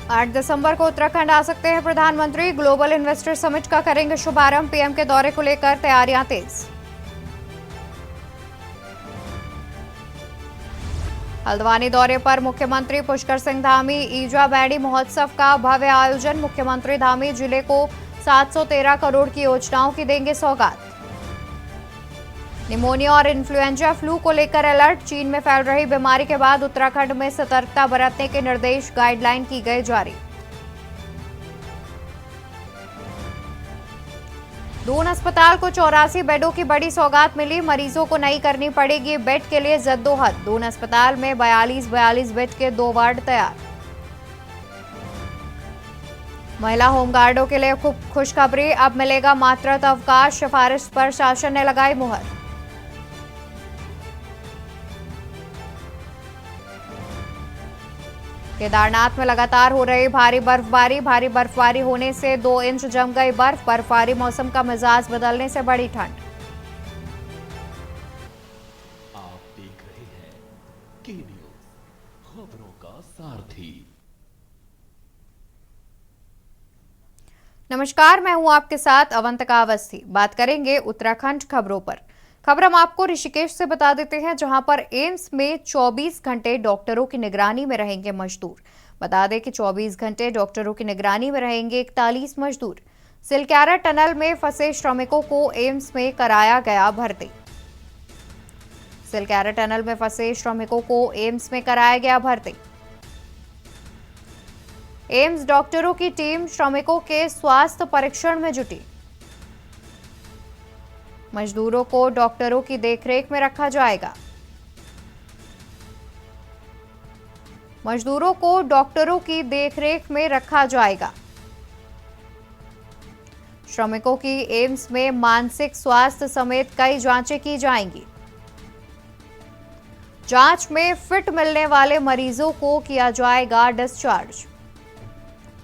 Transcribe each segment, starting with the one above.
8 दिसंबर को उत्तराखंड आ सकते हैं प्रधानमंत्री। ग्लोबल इन्वेस्टर समिट का करेंगे शुभारंभ। पीएम के दौरे को लेकर तैयारियां तेज। हल्द्वानी दौरे पर मुख्यमंत्री पुष्कर सिंह धामी। ईजा बैंडी महोत्सव का भव्य आयोजन। मुख्यमंत्री धामी जिले को 713 करोड़ की योजनाओं की देंगे सौगात। निमोनिया और इन्फ्लुएंजा फ्लू को लेकर अलर्ट। चीन में फैल रही बीमारी के बाद उत्तराखंड में सतर्कता बरतने के निर्देश। गाइडलाइन की गई जारी। दून अस्पताल को 84 बेडों की बड़ी सौगात मिली। मरीजों को नहीं करनी पड़ेगी बेड के लिए जद्दोजहद। दून अस्पताल में 42 बेड के 2 वार्ड तैयार। महिला होमगार्डों के लिए खूब खुशखबरी। अब मिलेगा मातृत्व अवकाश। सिफारिश पर शासन ने लगाई मुहर। केदारनाथ में लगातार हो रही भारी बर्फबारी होने से 2 इंच जम गई बर्फ। बर्फबारी मौसम का मिजाज बदलने से बढ़ी ठंड। आप देख रहे हैं के न्यूज़, खबरों का सारथी। नमस्कार, मैं हूं आपके साथ अवंतिका अवस्थी। बात करेंगे उत्तराखंड खबरों पर। खबर हम आपको ऋषिकेश से बता देते हैं, जहां पर एम्स में 24 घंटे डॉक्टरों की निगरानी में रहेंगे मजदूर। बता दें कि 24 घंटे डॉक्टरों की निगरानी में रहेंगे 41 मजदूर। सिलक्यारा टनल में फंसे श्रमिकों को एम्स में कराया गया भर्ती। सिलक्यारा टनल में फंसे श्रमिकों को एम्स में कराया गया भर्ती। एम्स डॉक्टरों की टीम श्रमिकों के स्वास्थ्य परीक्षण में जुटी। मजदूरों को डॉक्टरों की देखरेख में रखा जाएगा। मजदूरों को डॉक्टरों की देखरेख में रखा जाएगा। श्रमिकों की एम्स में मानसिक स्वास्थ्य समेत कई जांचें की जाएंगी। जांच में फिट मिलने वाले मरीजों को किया जाएगा डिस्चार्ज।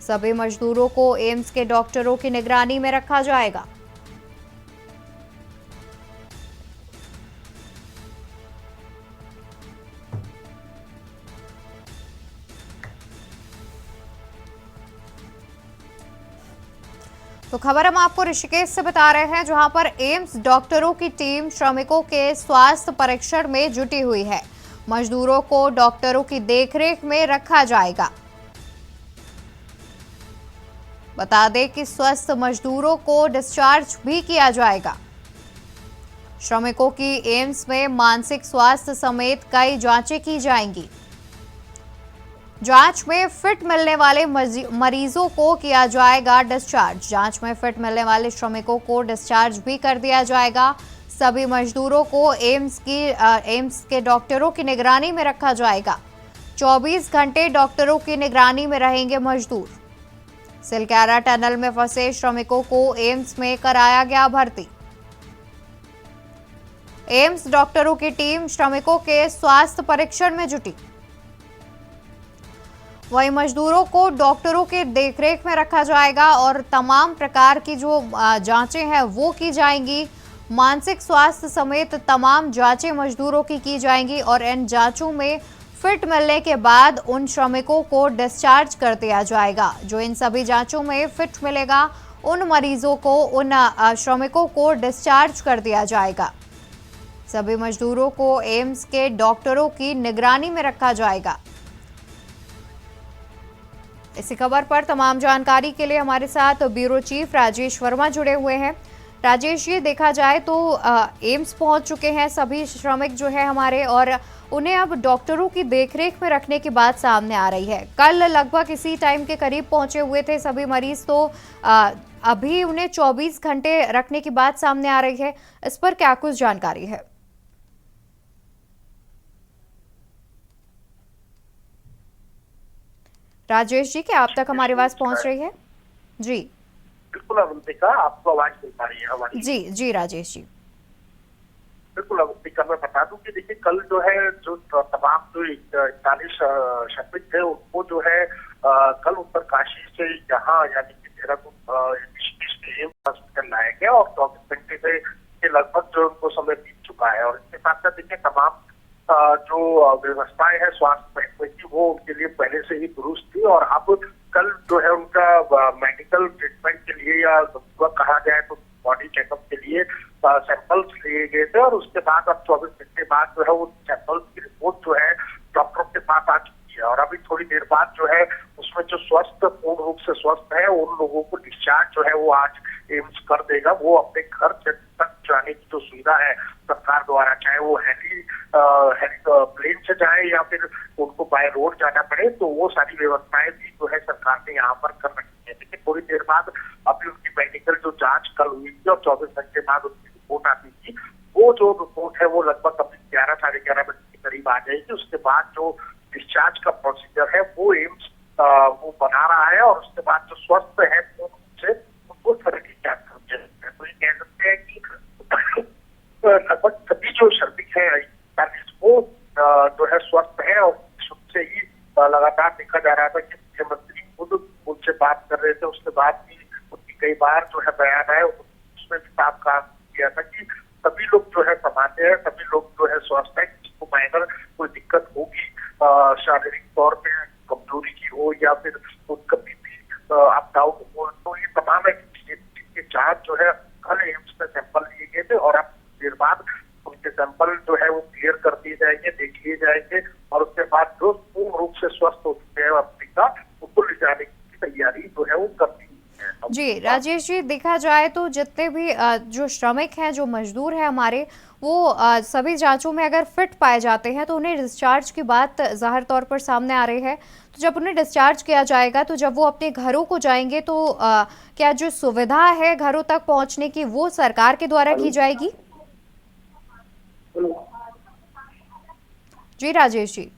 सभी मजदूरों को एम्स के डॉक्टरों की निगरानी में रखा जाएगा। तो खबर हम आपको ऋषिकेश से बता रहे हैं, जहां पर एम्स डॉक्टरों की टीम श्रमिकों के स्वास्थ्य परीक्षण में जुटी हुई है। मजदूरों को डॉक्टरों की देखरेख में रखा जाएगा। बता दें कि स्वस्थ मजदूरों को डिस्चार्ज भी किया जाएगा। श्रमिकों की एम्स में मानसिक स्वास्थ्य समेत कई जांचें की जाएंगी। जांच में फिट मिलने वाले मरीजों को किया जाएगा डिस्चार्ज। जांच में फिट मिलने वाले श्रमिकों को डिस्चार्ज भी कर दिया जाएगा। सभी मजदूरों को एम्स के डॉक्टरों की निगरानी में रखा जाएगा। 24 घंटे डॉक्टरों की निगरानी में रहेंगे मजदूर। सिलक्यारा टनल में फंसे श्रमिकों को एम्स में कराया गया भर्ती। एम्स डॉक्टरों की टीम श्रमिकों के स्वास्थ्य परीक्षण में जुटी। वहीं मजदूरों को डॉक्टरों के देखरेख में रखा जाएगा और तमाम प्रकार की जो जांचें हैं वो की जाएंगी। मानसिक स्वास्थ्य समेत तमाम जांचें मजदूरों की जाएंगी और इन जांचों में फिट मिलने के बाद उन श्रमिकों को डिस्चार्ज कर दिया जाएगा। जो इन सभी जांचों में फिट मिलेगा उन मरीजों को, उन श्रमिकों को डिस्चार्ज कर दिया जाएगा। सभी मजदूरों को एम्स के डॉक्टरों की निगरानी में रखा जाएगा। इसी खबर पर तमाम जानकारी के लिए हमारे साथ ब्यूरो चीफ राजेश वर्मा जुड़े हुए हैं। राजेश, ये देखा जाए तो एम्स पहुंच चुके हैं सभी श्रमिक जो है हमारे, और उन्हें अब डॉक्टरों की देखरेख में रखने की बात सामने आ रही है। कल लगभग इसी टाइम के करीब पहुंचे हुए थे सभी मरीज, तो अभी उन्हें 24 घंटे रखने की बात सामने आ रही है। इस पर क्या कुछ जानकारी है? राजेश जी, क्या आप तक हमारी आवाज पहुंच रही है? जी बिल्कुल अवंतिका, आपको आवाज मिल पा रही है हमारी? जी जी राजेश जी। बिल्कुल अवंतिका, मैं बता दूं कि देखिए कल जो है जो तमाम जो 41 श्रमिक थे उनको जो है कल उत्तरकाशी से यहाँ यानी कि देहरादून एम्स हॉस्पिटल लाया गया और 24 घंटे से लगभग जो उनको समय बीत चुका है। और इसके साथ साथ देखिए तमाम जो व्यवस्थाएं हैं स्वास्थ्य महकमे की वो उनके लिए पहले से ही दुरुस्त थी और अब कल जो है उनका मेडिकल ट्रीटमेंट के लिए या कहा जाए तो बॉडी चेकअप के लिए सैंपल्स लिए गए थे और उसके बाद अब 24 घंटे बाद जो है वो सैंपल्स की रिपोर्ट जो है डॉक्टरों के पास आ चुकी है और अभी थोड़ी देर बाद जो है उसमें जो पूर्ण रूप से स्वस्थ है उन लोगों को डिस्चार्ज जो है वो आज एम्स कर देगा। वो अपने घर तक जाने की जो सुविधा है सरकार द्वारा, चाहे वो हेली प्लेन से जाए या फिर उनको बाय रोड जाना पड़े, तो वो सारी व्यवस्थाएं भी जो है सरकार ने यहाँ पर कर रखी है। लेकिन थोड़ी देर बाद अभी उनकी मेडिकल जो जांच कल हुई थी और 24 घंटे बाद उनकी रिपोर्ट आती थी, वो जो रिपोर्ट है वो लगभग अभी 11 साढ़े 11 बजे के करीब आ जाएगी। उसके बाद जो डिस्चार्ज का प्रोसीजर है वो एम्स वो बना रहा है और उसके बाद जो स्वस्थ है से उनको सभी डिस्चार्ज कर दिया जाता है। तो ये कह सकते हैं कि लगभग सभी जो श्रमिक है 41 वो जो है स्वस्थ है और शुरू से ही लगातार देखा जा रहा था कि मुख्यमंत्री खुद उनसे बात कर रहे थे। उसके बाद भी उनकी कई बार जो है बयान है उसमें भी साफ कहा गया था कि सभी लोग जो है सामान्य है, सभी लोग जो है स्वस्थ है, किसी को माइनर कोई दिक्कत होगी शारीरिक तौर पे कमजोरी की हो या फिर कभी भी अप डाउन हो, तो ये तमाम के जांच जो है कल एम्स में सैंपल लिए गए थे और अब देर बाद उनके सैंपल जो है वो क्लियर कर दिए जाएंगे, देख लिए जाएंगे और उसके बाद जो पूर्ण रूप से स्वस्थ हो चुके हैं अफ्रीका उनको ले जाने की तैयारी जो है वो कर दी है। जी राजेश जी, देखा जाए तो जितने भी जो श्रमिक हैं, जो मजदूर हैं हमारे, वो सभी जांचों में अगर फिट पाए जाते हैं तो उन्हें डिस्चार्ज की बात जाहिर तौर पर सामने आ रही है। तो जब उन्हें डिस्चार्ज किया जाएगा तो जब वो अपने घरों को जाएंगे तो क्या जो सुविधा है घरों तक पहुंचने की वो सरकार के द्वारा की जाएगी? जी राजेश जी,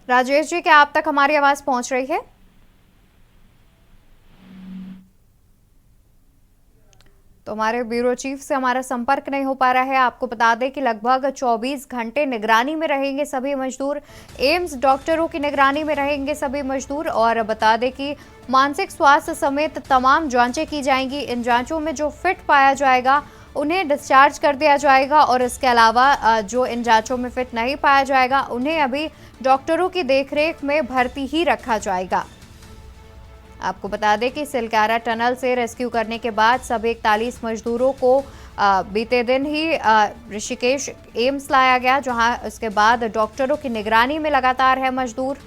राजेश जी, क्या आप तक हमारी आवाज पहुंच रही है? तो हमारे ब्यूरो चीफ से हमारा संपर्क नहीं हो पा रहा है। आपको बता दें कि लगभग 24 घंटे निगरानी में रहेंगे सभी मजदूर, एम्स डॉक्टरों की निगरानी में रहेंगे सभी मजदूर। और बता दें कि मानसिक स्वास्थ्य समेत तमाम जांचें की जाएंगी। इन जांचों में जो फिट पाया जाएगा उन्हें डिस्चार्ज कर दिया जाएगा और इसके अलावा जो इन जांचों में फिट नहीं पाया जाएगा उन्हें अभी डॉक्टरों की देखरेख में भर्ती ही रखा जाएगा। आपको बता दें कि सिलकारा टनल से रेस्क्यू करने के बाद सभी 41 मजदूरों को बीते दिन ही ऋषिकेश एम्स लाया गया, जहां उसके बाद डॉक्टरों की निगरानी में लगातार है मजदूर।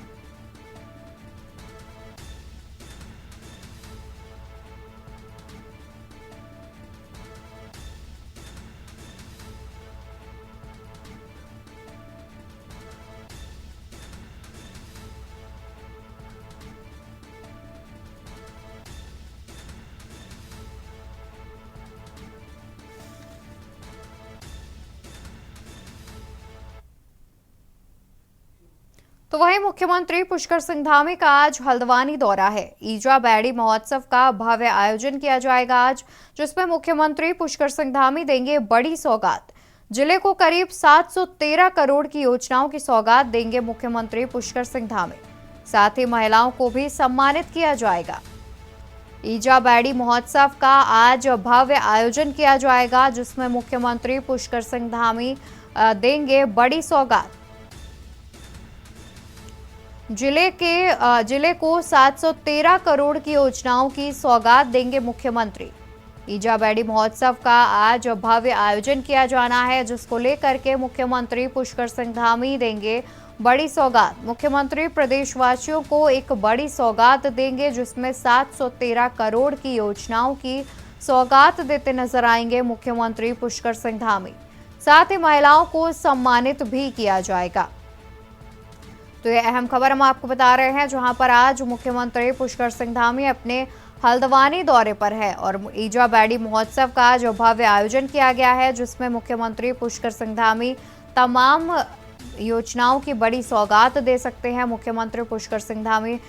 तो वहीं मुख्यमंत्री पुष्कर सिंह धामी का आज हल्द्वानी दौरा है। ईजा बैड़ी महोत्सव का भव्य आयोजन किया जाएगा आज, जिसमें मुख्यमंत्री पुष्कर सिंह धामी देंगे बड़ी सौगात। जिले को करीब 713 करोड़ की योजनाओं की सौगात देंगे मुख्यमंत्री पुष्कर सिंह धामी। साथ ही महिलाओं को भी सम्मानित किया जाएगा। ईजा बैड़ी महोत्सव का आज भव्य आयोजन किया जाएगा, जिसमें मुख्यमंत्री पुष्कर सिंह धामी देंगे बड़ी सौगात। जिले को 713 करोड़ की योजनाओं की सौगात देंगे मुख्यमंत्री। ईजा बैड़ी महोत्सव का आज भव्य आयोजन किया जाना है, जिसको लेकर के मुख्यमंत्री पुष्कर सिंह धामी देंगे बड़ी सौगात। मुख्यमंत्री प्रदेशवासियों को एक बड़ी सौगात देंगे, जिसमें 713 करोड़ की योजनाओं की सौगात देते नजर आएंगे मुख्यमंत्री पुष्कर सिंह धामी। साथ ही महिलाओं को सम्मानित भी किया जाएगा। तो ये अहम खबर हम आपको बता रहे हैं, जहां पर आज मुख्यमंत्री पुष्कर सिंह धामी अपने हल्द्वानी दौरे पर है और ईजा बैड़ी महोत्सव का आज भव्य आयोजन किया गया है, जिसमें मुख्यमंत्री पुष्कर सिंह धामी तमाम योजनाओं की बड़ी सौगात दे सकते हैं। मुख्यमंत्री पुष्कर सिंह धामी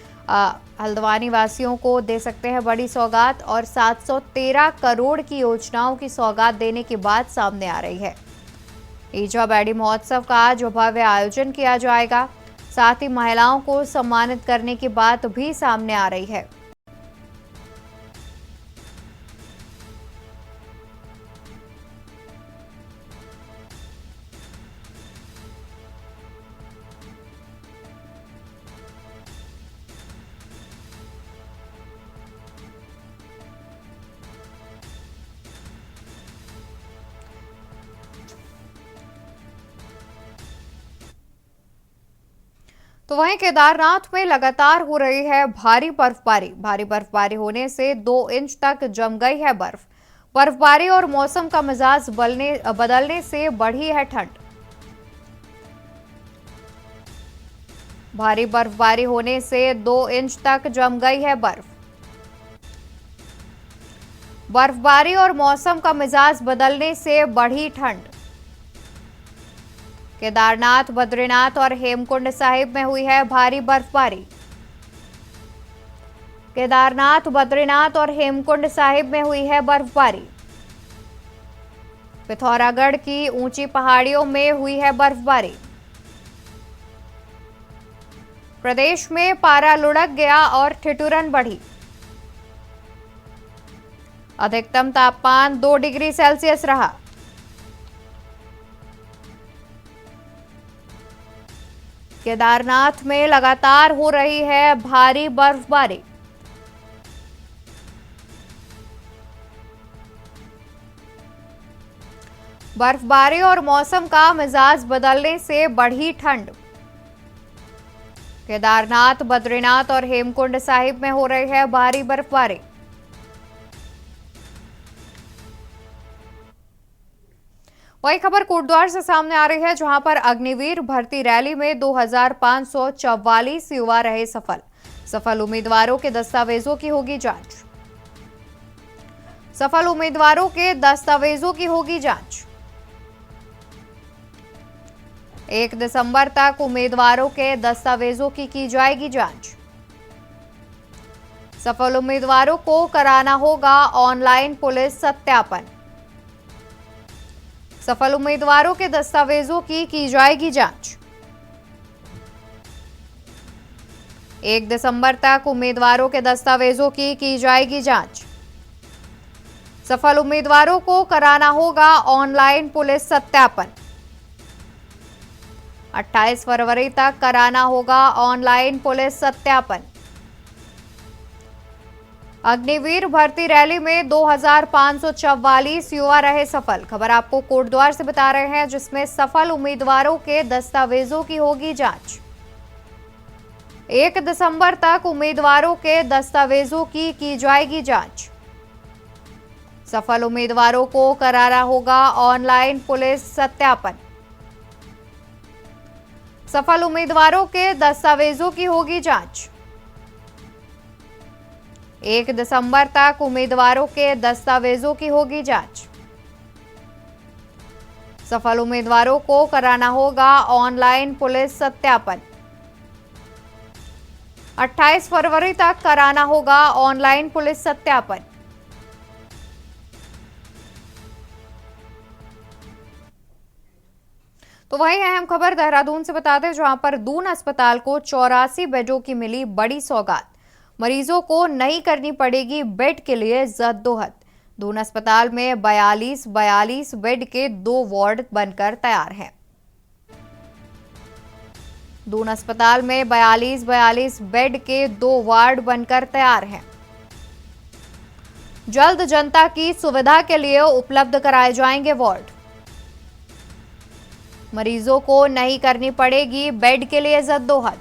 हल्द्वानी वासियों को दे सकते हैं बड़ी सौगात और 713 करोड़ की योजनाओं की सौगात देने की बात सामने आ रही है। ईजा बैड़ी महोत्सव का आज भव्य आयोजन किया जाएगा। साथ ही महिलाओं को सम्मानित करने की बात भी सामने आ रही है। तो वहीं केदारनाथ में लगातार हो रही है भारी बर्फबारी होने से 2 इंच तक जम गई है बर्फ। बर्फबारी और मौसम का मिजाज बदलने से बढ़ी है ठंड। भारी बर्फबारी होने से 2 इंच तक जम गई है बर्फ। बर्फबारी और मौसम का मिजाज बदलने से बढ़ी ठंड। केदारनाथ, बद्रीनाथ और हेमकुंड साहिब में हुई है भारी बर्फबारी। केदारनाथ, बद्रीनाथ और हेमकुंड साहिब में हुई है बर्फबारी। पिथौरागढ़ की ऊंची पहाड़ियों में हुई है बर्फबारी। प्रदेश में पारा लुढ़क गया और ठिठुरन बढ़ी। अधिकतम तापमान 2 डिग्री सेल्सियस रहा। केदारनाथ में लगातार हो रही है भारी बर्फबारी। बर्फबारी और मौसम का मिजाज बदलने से बढ़ी ठंड। केदारनाथ, बद्रीनाथ और हेमकुंड साहिब में हो रही है भारी बर्फबारी। वही खबर कोटद्वार से सामने आ रही है, जहां पर अग्निवीर भर्ती रैली में 2544 युवा रहे सफल उम्मीदवारों के दस्तावेजों की होगी जांच। सफल उम्मीदवारों के दस्तावेजों की होगी जांच। 1 दिसंबर तक उम्मीदवारों के दस्तावेजों की जाएगी जांच। सफल उम्मीदवारों को कराना होगा ऑनलाइन पुलिस सत्यापन। सफल उम्मीदवारों के दस्तावेजों की जाएगी जांच। 1 दिसंबर तक उम्मीदवारों के दस्तावेजों की जाएगी जांच। सफल उम्मीदवारों को कराना होगा ऑनलाइन पुलिस सत्यापन। 28 फरवरी तक कराना होगा ऑनलाइन पुलिस सत्यापन। अग्निवीर भर्ती रैली में 2544 युवा रहे सफल। खबर आपको कोटद्वार से बता रहे हैं, जिसमें सफल उम्मीदवारों के दस्तावेजों की होगी जांच। 1 दिसंबर तक उम्मीदवारों के दस्तावेजों की जाएगी जांच। सफल उम्मीदवारों को कराना होगा ऑनलाइन पुलिस सत्यापन। सफल उम्मीदवारों के दस्तावेजों की होगी जांच। 1 दिसंबर तक उम्मीदवारों के दस्तावेजों की होगी जांच। सफल उम्मीदवारों को कराना होगा ऑनलाइन पुलिस सत्यापन। 28 फरवरी तक कराना होगा ऑनलाइन पुलिस सत्यापन। तो वही अहम खबर देहरादून से बता दें, जहां पर दून अस्पताल को 84 बेडों की मिली बड़ी सौगात। मरीजों को नहीं करनी पड़ेगी बेड के लिए जद्दोजहद। दून अस्पताल में 42 बेड के 2 वार्ड बनकर तैयार हैं। दून अस्पताल में 42 बेड के 2 वार्ड बनकर तैयार हैं। जल्द जनता की सुविधा के लिए उपलब्ध कराए जाएंगे वार्ड। मरीजों को नहीं करनी पड़ेगी बेड के लिए जद्दोजहद।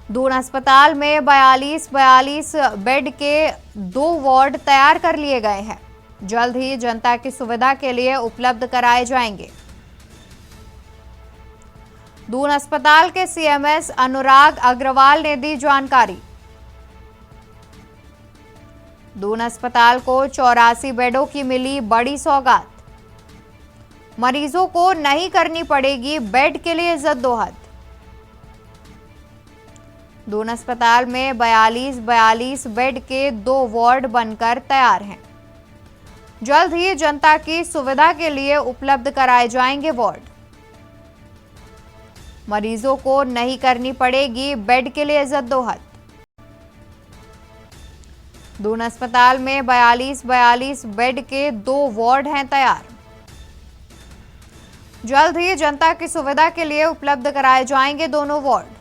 दून अस्पताल में 42 बेड के 2 वार्ड तैयार कर लिए गए हैं। जल्द ही जनता की सुविधा के लिए उपलब्ध कराए जाएंगे। दून अस्पताल के सीएमएस अनुराग अग्रवाल ने दी जानकारी। दून अस्पताल को 84 बेडों की मिली बड़ी सौगात। मरीजों को नहीं करनी पड़ेगी बेड के लिए जद्दोजहद। दून अस्पताल में 42 बेड के 2 वार्ड बनकर तैयार हैं। जल्द ही जनता की सुविधा के लिए उपलब्ध कराए जाएंगे वार्ड। मरीजों को नहीं करनी पड़ेगी बेड के लिए जद्दोजहद। दून अस्पताल में 42 बेड के 2 वार्ड हैं तैयार। जल्द ही जनता की सुविधा के लिए उपलब्ध कराए जाएंगे दोनों वार्ड।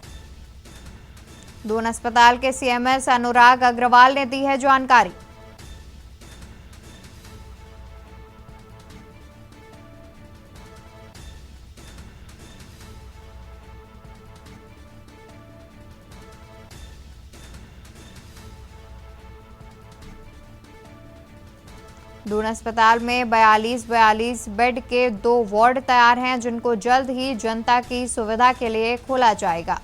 दून अस्पताल के सीएमएस अनुराग अग्रवाल ने दी है जानकारी। दून अस्पताल में 42 बेड के 2 वार्ड तैयार हैं, जिनको जल्द ही जनता की सुविधा के लिए खोला जाएगा।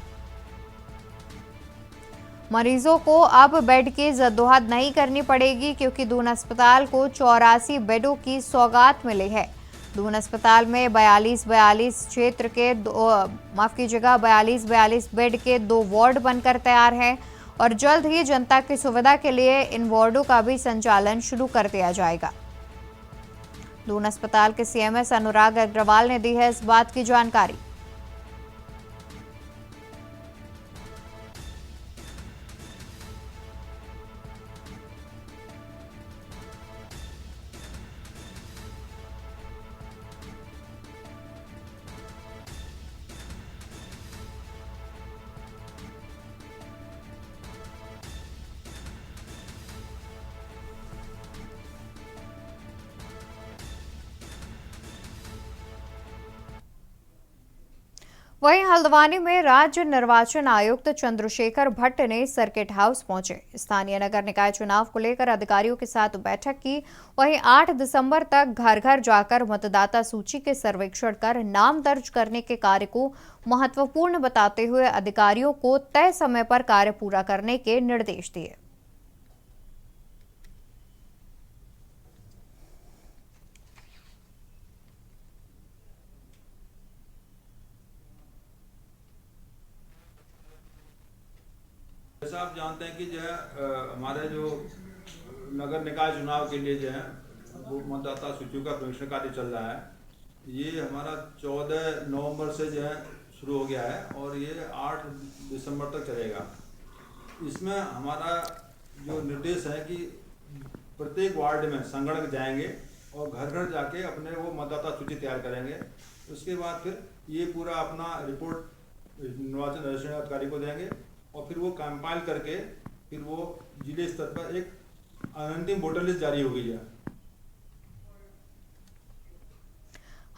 मरीजों को अब बेड की जद्दोजहद नहीं करनी पड़ेगी, क्योंकि दून अस्पताल को 84 बेडों की सौगात मिली है। दून अस्पताल में 42 क्षेत्र के 42 बेड के 2 वार्ड बनकर तैयार हैं और जल्द ही जनता की सुविधा के लिए इन वार्डों का भी संचालन शुरू कर दिया जाएगा। दून अस्पताल के सीएमएस अनुराग अग्रवाल ने दी है इस बात की जानकारी। वहीं हल्द्वानी में राज्य निर्वाचन आयुक्त चंद्रशेखर भट्ट ने सर्किट हाउस पहुंचे। स्थानीय नगर निकाय चुनाव को लेकर अधिकारियों के साथ बैठक की। वहीं 8 दिसंबर तक घर घर जाकर मतदाता सूची के सर्वेक्षण कर नाम दर्ज करने के कार्य को महत्वपूर्ण बताते हुए अधिकारियों को तय समय पर कार्य पूरा करने के निर्देश दिए। जैसा आप जानते हैं कि जो है हमारे जो नगर निकाय चुनाव के लिए जो है वो मतदाता सूची का प्रवेशन कार्य चल रहा है। ये हमारा 14 नवंबर से जो है शुरू हो गया है और ये 8 दिसंबर तक चलेगा। इसमें हमारा जो निर्देश है कि प्रत्येक वार्ड में संगणक जाएंगे और घर घर जाके अपने वो मतदाता सूची तैयार करेंगे। उसके बाद फिर ये पूरा अपना रिपोर्ट निर्वाचन रजिस्ट्रेशन अधिकारी को देंगे और फिर वो कंपाइल करके फिर वो जिले स्तर पर एक अंतिम वोटर लिस्ट जारी हो गई है।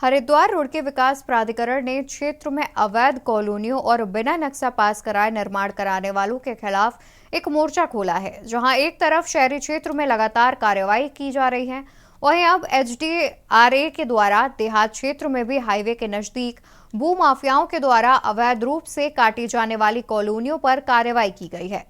हरिद्वार रोड के विकास प्राधिकरण ने क्षेत्र में अवैध कॉलोनियों और बिना नक्शा पास कराए निर्माण कराने वालों के खिलाफ एक मोर्चा खोला है, जहां एक तरफ शहरी क्षेत्र में लगातार कार्रवाई की जा रही है, वहीं अब एचडीआरए के द्वारा देहात क्षेत्र में भी हाईवे के नजदीक भू माफियाओं के द्वारा अवैध रूप से काटी जाने वाली कॉलोनियों पर कार्रवाई की गई है।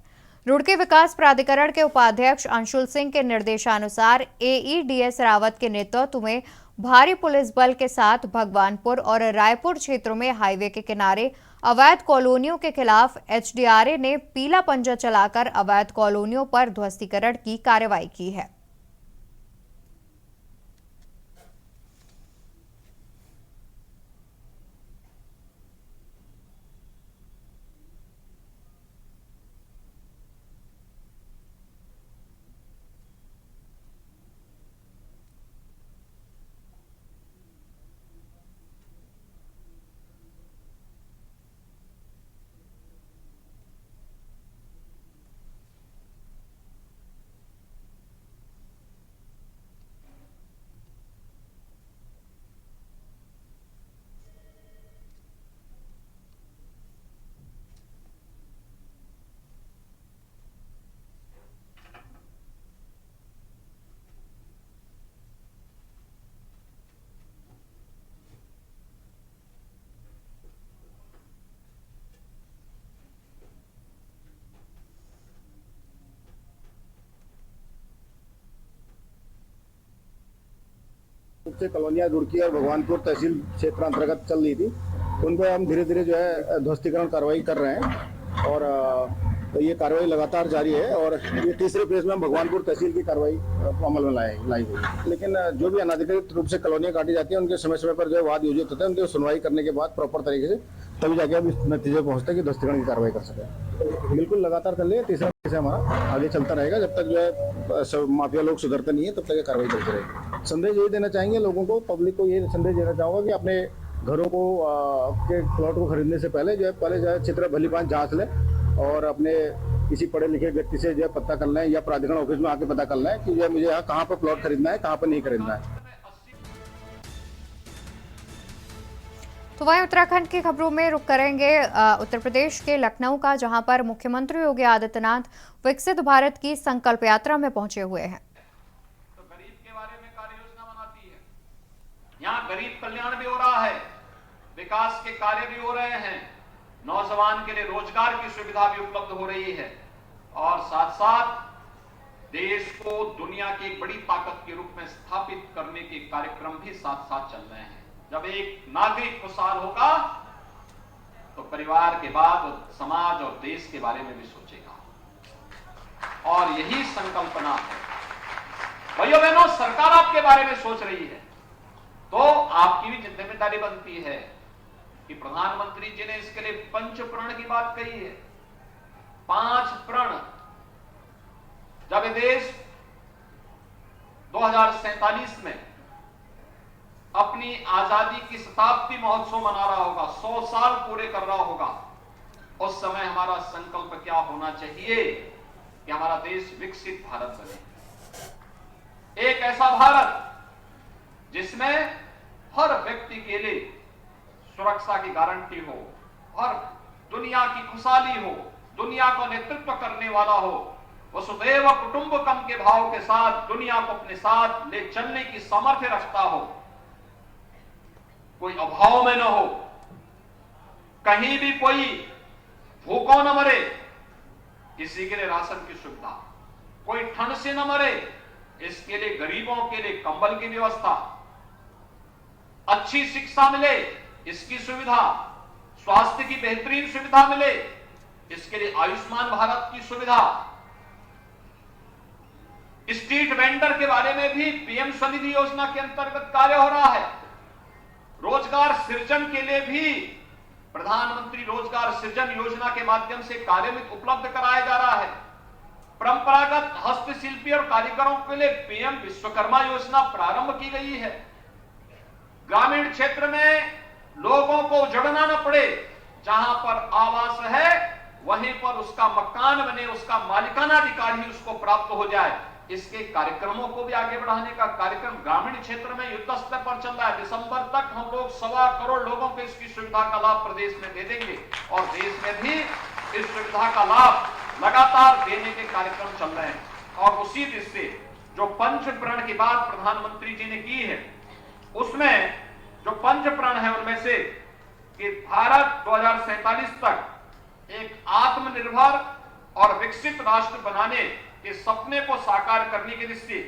रुड़की विकास प्राधिकरण के उपाध्यक्ष अंशुल सिंह के निर्देशानुसार एईडीएस रावत के नेतृत्व में भारी पुलिस बल के साथ भगवानपुर और रायपुर क्षेत्रों में हाईवे के किनारे अवैध कॉलोनियों के खिलाफ एचडीआरए ने पीला पंजा चलाकर अवैध कॉलोनियों पर ध्वस्तीकरण की कार्रवाई की है। से कॉलोनियां रुड़की और भगवानपुर तहसील क्षेत्र अंतर्गत चल रही थी, उन पर हम धीरे धीरे जो है ध्वस्तीकरण कार्रवाई कर रहे हैं और तो ये कार्रवाई लगातार जारी है और ये तीसरे फेज में भगवानपुर तहसील की कार्रवाई अमल में लाई गई। लेकिन जो भी अनाधिकृत रूप से कॉलोनियां काटी जाती हैं उनके समय समय पर जो वाद योजित होते हैं उनकी सुनवाई करने के बाद प्रॉपर तरीके से तभी जाके हम इस नतीजे पहुंचते हैं कि ध्वस्तीकरण की कार्रवाई कर सकें। बिल्कुल लगातार कर लिए, तीसरा फेज हमारा आगे चलता रहेगा जब तक जो है माफिया लोग सुधरते नहीं है तब तक ये कार्रवाई चलती रहेगी। संदेश यही देना चाहेंगे लोगों को, पब्लिक को ये संदेश देना चाहूँगा कि अपने घरों को के प्लॉट को खरीदने से पहले जो है चित्र भली भांति जांच लें और अपने किसी पढ़े लिखे व्यक्ति से जो है पता कर लें या प्राधिकरण ऑफिस में आके पता कर लें कि जो है मुझे यहाँ कहाँ पर प्लॉट खरीदना है, कहाँ पर नहीं खरीदना है। तो वहीं उत्तराखंड की खबरों में रुख करेंगे उत्तर प्रदेश के लखनऊ का, जहां पर मुख्यमंत्री योगी आदित्यनाथ विकसित भारत की संकल्प यात्रा में पहुंचे हुए हैं। तो गरीब के बारे में गरीब कल्याण भी हो रहा है, विकास के कार्य भी हो रहे हैं, नौजवान के लिए रोजगार की सुविधा भी उपलब्ध हो रही है और साथ साथ देश को दुनिया की एक बड़ी ताकत के रूप में स्थापित करने के कार्यक्रम भी साथ साथ चल रहे हैं। जब एक नागरिक खुशहाल होगा तो परिवार के बाद समाज और देश के बारे में भी सोचेगा और यही संकल्पना है। भाइयों बहनों, सरकार आपके बारे में सोच रही है तो आपकी भी जिम्मेदारी बनती है कि प्रधानमंत्री जी ने इसके लिए पंच प्रण की बात कही है। 5 प्रण जब ये देश 2047 में अपनी आजादी की शताब्दी महोत्सव मना रहा होगा, 100 साल पूरे कर रहा होगा, उस समय हमारा संकल्प क्या होना चाहिए कि हमारा देश विकसित भारत बने, एक ऐसा भारत जिसमें हर व्यक्ति के लिए सुरक्षा की गारंटी हो, हर दुनिया की खुशहाली हो, दुनिया का नेतृत्व करने वाला हो, वसुधैव कुटुंबकम के भाव के साथ दुनिया को अपने साथ ले चलने की सामर्थ्य रखता हो, कोई अभाव में न हो, कहीं भी कोई भूखों न मरे, किसी के लिए राशन की सुविधा, कोई ठंड से न मरे, इसके लिए गरीबों के लिए कंबल की व्यवस्था, अच्छी शिक्षा मिले इसकी सुविधा, स्वास्थ्य की बेहतरीन सुविधा मिले इसके लिए आयुष्मान भारत की सुविधा, स्ट्रीट वेंडर के बारे में भी पीएम स्वनिधि योजना के अंतर्गत कार्य हो रहा है। रोजगार सृजन के लिए भी प्रधानमंत्री रोजगार सृजन योजना के माध्यम से कार्य में उपलब्ध कराया जा रहा है। परंपरागत हस्तशिल्पी और कारीगरों के लिए पीएम विश्वकर्मा योजना प्रारंभ की गई है। ग्रामीण क्षेत्र में लोगों को उजड़ना न पड़े, जहां पर आवास है वहीं पर उसका मकान बने, उसका मालिकाना अधिकार ही उसको प्राप्त हो जाए, इसके कार्यक्रमों को भी आगे बढ़ाने का कार्यक्रम ग्रामीण क्षेत्र में युद्ध स्तर पर चल रहा है। दिसंबर तक हम लोग 1.25 करोड़ लोगों को इसकी सुविधा का लाभ प्रदेश में दे देंगे और देश में भी इस सुविधा का लाभ लगातार देने के कार्यक्रम चल रहे हैं। और उसी दृष्टि से जो पंच प्रण की बात प्रधानमंत्री जी ने की है, उसमें जो पंच प्रण है उनमें से कि भारत 2047 तक एक आत्मनिर्भर और विकसित राष्ट्र बनाने के सपने को साकार करने की दृष्टि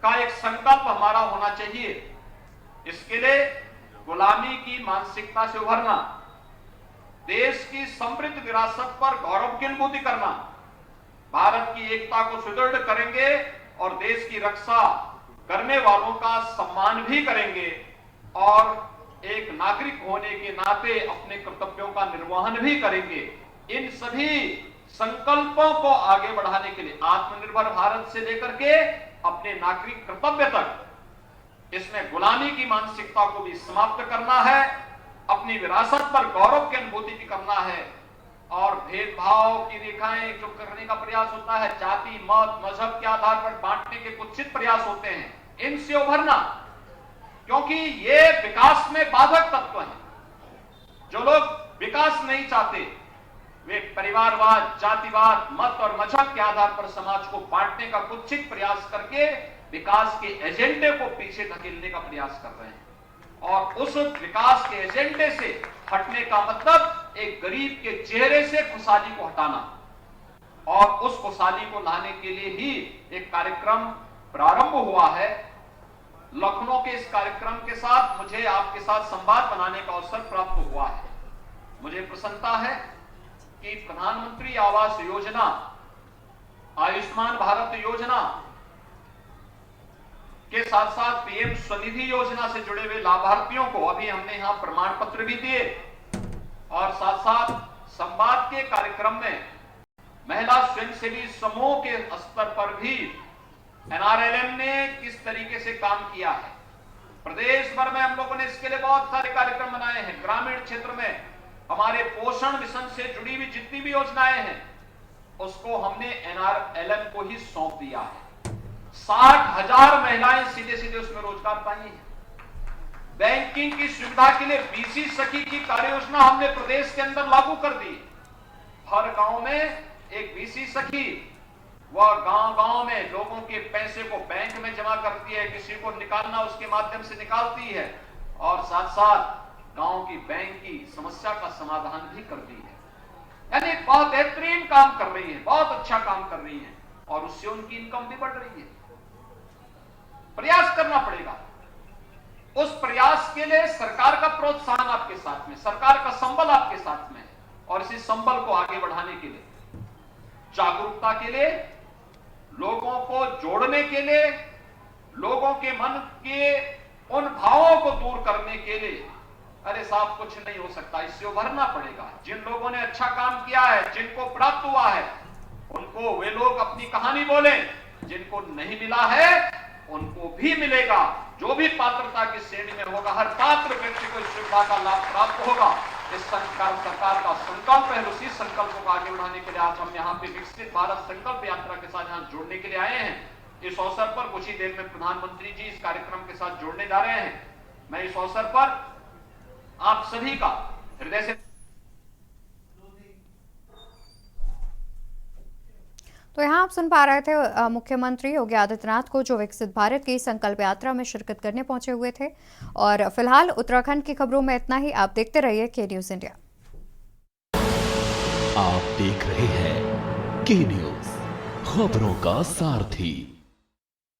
का एक संकल्प हमारा होना चाहिए। इसके लिए गुलामी की मानसिकता से उभरना, देश की समृद्ध विरासत पर गौरव की अनुभूति करना, भारत की एकता को सुदृढ़ करेंगे और देश की रक्षा करने वालों का सम्मान भी करेंगे और एक नागरिक होने के नाते अपने कर्तव्यों का निर्वहन भी करेंगे। इन सभी संकल्पों को आगे बढ़ाने के लिए आत्मनिर्भर भारत से लेकर के अपने नागरिक कर्तव्य तक इसमें गुलामी की मानसिकता को भी समाप्त करना है, अपनी विरासत पर गौरव की अनुभूति भी करना है और भेदभाव की रेखाएं जो करने का प्रयास होता है, जाति मत मजहब के आधार पर बांटने के कुत्सित प्रयास होते हैं, इनसे उभरना, क्योंकि ये विकास में बाधक तत्व हैं। जो लोग विकास नहीं चाहते वे परिवारवाद, जातिवाद, मत और मजहब के आधार पर समाज को बांटने का कुत्सित प्रयास करके विकास के एजेंडे को पीछे धकेलने का प्रयास कर रहे हैं और उस विकास के एजेंडे से हटने का मतलब एक गरीब के चेहरे से खुशहाली को हटाना और उस खुशहाली को लाने के लिए ही एक कार्यक्रम प्रारंभ हुआ है। लखनऊ के इस कार्यक्रम के साथ मुझे आपके साथ संवाद बनाने का अवसर प्राप्त हुआ है। मुझे प्रसन्नता है कि प्रधानमंत्री आवास योजना, आयुष्मान भारत योजना के साथ साथ पीएम स्वनिधि योजना से जुड़े हुए लाभार्थियों को अभी हमने यहां प्रमाण पत्र भी दिए और साथ साथ संवाद के कार्यक्रम में महिला स्वयंसेवी समूह के स्तर पर भी एनआरएलएम ने किस तरीके से काम किया है। प्रदेश भर में हम लोगों ने इसके लिए बहुत सारे कार्यक्रम बनाए हैं। ग्रामीण क्षेत्र में हमारे पोषण मिशन से जुड़ी हुई जितनी भी योजनाएं हैं उसको हमने एनआरएलएम को ही सौंप दिया है। 60,000 महिलाएं सीधे सीधे उसमें रोजगार पाई हैं। बैंकिंग की सुविधा के लिए बीसी सखी की कार्य योजना हमने प्रदेश के अंदर लागू कर दी। हर गांव में एक बीसी सखी वह गांव-गांव में लोगों के पैसे को बैंक में जमा करती है, किसी को निकालना उसके माध्यम से निकालती है और साथ-साथ गांव की बैंक की समस्या का समाधान भी करती है। यानी बहुत बेहतरीन काम कर रही है, बहुत अच्छा काम कर रही है और उससे उनकी इनकम भी बढ़ रही है। प्रयास करना पड़ेगा। उस प्रयास के लिए सरकार का प्रोत्साहन आपके साथ में, सरकार का संबल आपके साथ में है और इसी संबल को आगे बढ़ाने के लिए, जागरूकता के लिए, लोगों को जोड़ने के लिए, लोगों के मन के उन भावों को दूर करने के लिए, अरे साहब कुछ नहीं हो सकता, इससे उभरना पड़ेगा। जिन लोगों ने अच्छा काम किया है, जिनको प्राप्त हुआ है, उनको वे लोग अपनी कहानी बोले, जिनको नहीं मिला है उनको भी मिलेगा। जो भी पात्रता की श्रेणी में होगा, हर पात्र व्यक्ति को इस सुविधा का लाभ प्राप्त होगा। इस सरकार का संकल्प है। उसी संकल्प को आगे बढ़ाने के लिए आज हम यहाँ पे विकसित भारत संकल्प यात्रा के साथ यहाँ जुड़ने के लिए आए हैं। इस अवसर पर कुछ ही देर में प्रधानमंत्री जी इस कार्यक्रम के साथ जुड़ने जा रहे हैं। मैं इस अवसर पर आप सभी का हृदय से तो यहाँ आप सुन पा रहे थे मुख्यमंत्री योगी आदित्यनाथ को, जो विकसित भारत की संकल्प यात्रा में शिरकत करने पहुंचे हुए थे। और फिलहाल उत्तराखंड की खबरों में इतना ही। आप देखते रहिए के न्यूज इंडिया। आप देख रहे हैं के न्यूज, खबरों का सारथी।